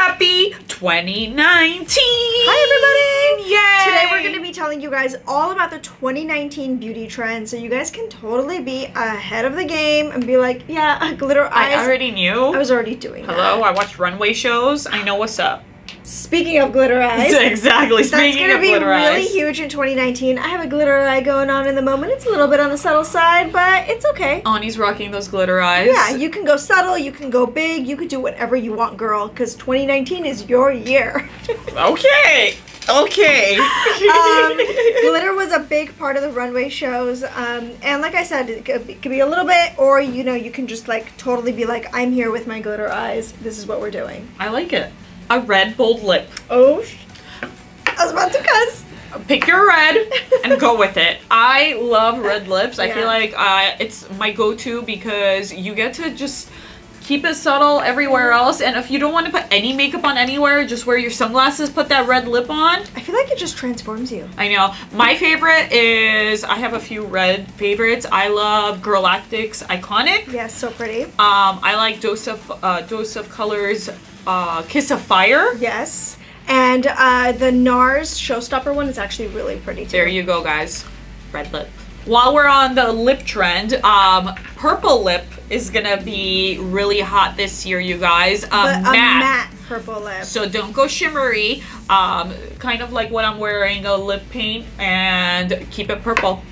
Happy 2019! Hi everybody! Yay! Today we're going to be telling you guys all about the 2019 beauty trends, so you guys can totally be ahead of the game and be like, yeah, glitter eyes. I already knew. I was already doing that. Hello, I watched runway shows. I know what's up. Speaking of glitter eyes. Exactly, speaking of glitter eyes. That's going to be really huge in 2019. I have a glitter eye going on in the moment. It's a little bit on the subtle side, but it's okay. Ani's rocking those glitter eyes. Yeah, you can go subtle, you can go big, you can do whatever you want, girl, because 2019 is your year. Okay. Okay. Glitter was a big part of the runway shows, and like I said, it could be a little bit, or you can just like totally be like, I'm here with my glitter eyes. This is what we're doing. I like it. A red bold lip. Oh, I was about to cuss. Pick your red and go with it. I love red lips. I feel like it's my go-to because you get to just keep it subtle everywhere else, and if you don't want to put any makeup on anywhere, just wear your sunglasses, put that red lip on. I feel like it just transforms you. I know. My favorite is, I have a few red favorites. I love Galactic's Iconic. Yes, so pretty. I like Dose of Colors Kiss of Fire. Yes. And the NARS Showstopper one is actually really pretty too. There you go, guys. Red lip. While we're on the lip trend, purple lip is gonna be really hot this year, you guys. But a matte purple lip. So don't go shimmery. Kind of like what I'm wearing, a lip paint, and keep it purple.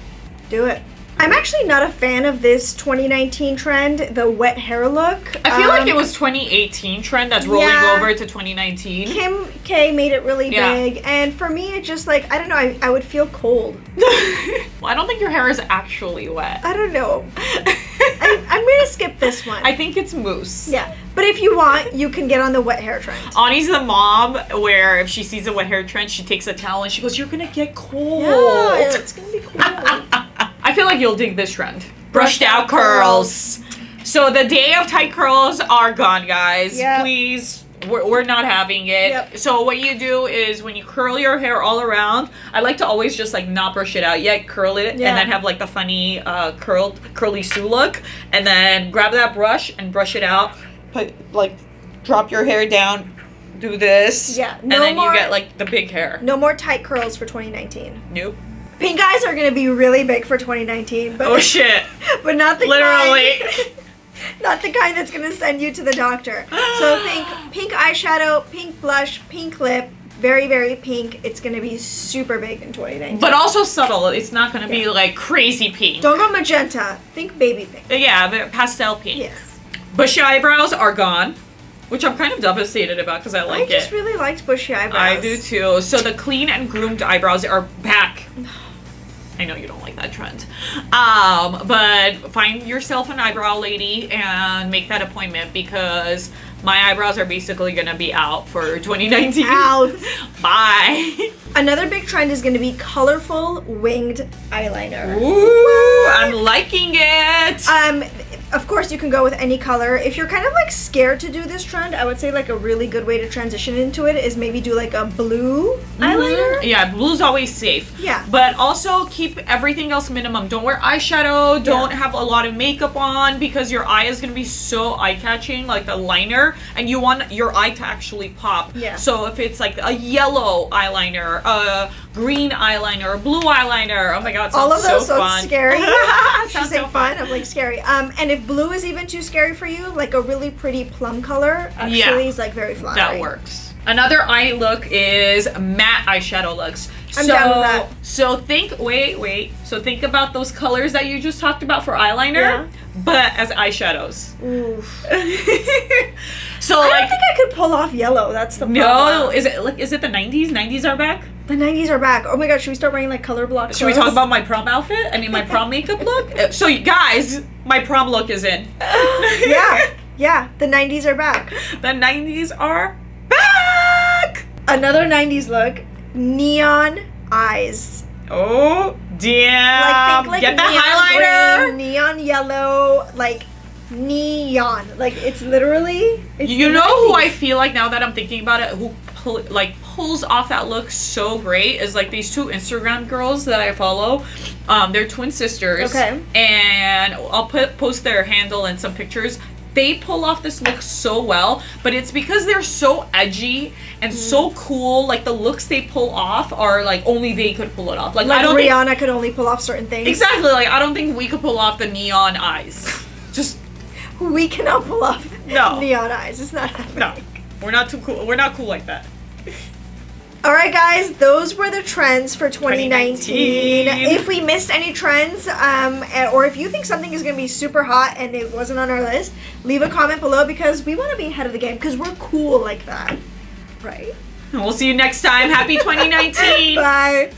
Do it. I'm actually not a fan of this 2019 trend, the wet hair look. I feel like it was 2018 trend that's rolling over to 2019. Kim K made it really big, and for me it just like, I don't know, I would feel cold. Well, I don't think your hair is actually wet. I don't know. I'm gonna skip this one. I think it's mousse. Yeah, but if you want, you can get on the wet hair trend. Ani's the mom where if she sees a wet hair trend, she takes a towel and she goes, "You're gonna get cold." Yeah, it's gonna be cool. I feel like you'll dig this trend. Brushed out curls. So the day of tight curls are gone, guys. Yep. Please, we're not having it. Yep. So what you do is when you curl your hair all around, I like to always just like not brush it out yet, curl it, and then have like the funny curly Sue look, and then grab that brush and brush it out. Put like, drop your hair down, do this, and then you get like the big hair. No more tight curls for 2019. Nope. Pink eyes are gonna be really big for 2019, but oh shit! But not the literally. Not the kind that's gonna send you to the doctor. So think pink eyeshadow, pink blush, pink lip, very, very pink. It's gonna be super big in 2019. But also subtle. It's not gonna be like crazy pink. Don't go magenta. Think baby pink. Yeah, pastel pink. Yes. Bushy eyebrows are gone, which I'm kind of devastated about because I like it. I just really liked bushy eyebrows. I do too. So the clean and groomed eyebrows are back. I know you don't like that trend. But find yourself an eyebrow lady and make that appointment because my eyebrows are basically gonna be out for 2019. Out. Bye. Another big trend is gonna be colorful winged eyeliner. Ooh, I'm liking it. Of course you can go with any color. If you're kind of like scared to do this trend, I would say like a really good way to transition into it is maybe do like a blue eyeliner. Yeah, blue's always safe. Yeah. But also keep everything else minimum. Don't wear eyeshadow, don't have a lot of makeup on because your eye is gonna be so eye-catching, like the liner, and you want your eye to actually pop. Yeah. So if it's like a yellow eyeliner, a green eyeliner, a blue eyeliner, oh my god, it sounds all of those so sound fun. Scary. Sounds so so fun. I'm like scary. And if blue is even too scary for you, like a really pretty plum color actually is like very flattering. That works. Another eye look is matte eyeshadow looks. I'm down with that. So think, wait. So think about those colors that you just talked about for eyeliner, but as eyeshadows. Oof. So I like, don't think I could pull off yellow. That's the problem. No, is it the 90s? 90s are back? The 90s are back. Oh my god, should we start wearing like color block clothes? Should we talk about my prom outfit? I mean, my prom makeup look? So you guys, my prom look is in. Yeah, the 90s are back. The 90s are back! Another 90s look, neon eyes. Oh, damn. Like, think like get the neon highlighter. Green, neon yellow, like neon. Like it's literally. You know who I feel like now that I'm thinking about it, who pulls off that look so great is like these two Instagram girls that I follow. They're twin sisters. Okay. And I'll post their handle and some pictures. they pull off this look so well, but it's because they're so edgy and so cool. Like the looks they pull off are like only they could pull it off. Like I don't Rihanna could only pull off certain things. Exactly. Like I don't think we could pull off the neon eyes. Just we cannot pull off neon eyes. It's not happening. No, we're not too cool. We're not cool like that. All right, guys, those were the trends for 2019. If we missed any trends, or if you think something is going to be super hot and it wasn't on our list, leave a comment below because we want to be ahead of the game because we're cool like that, right? We'll see you next time. Happy 2019. Bye.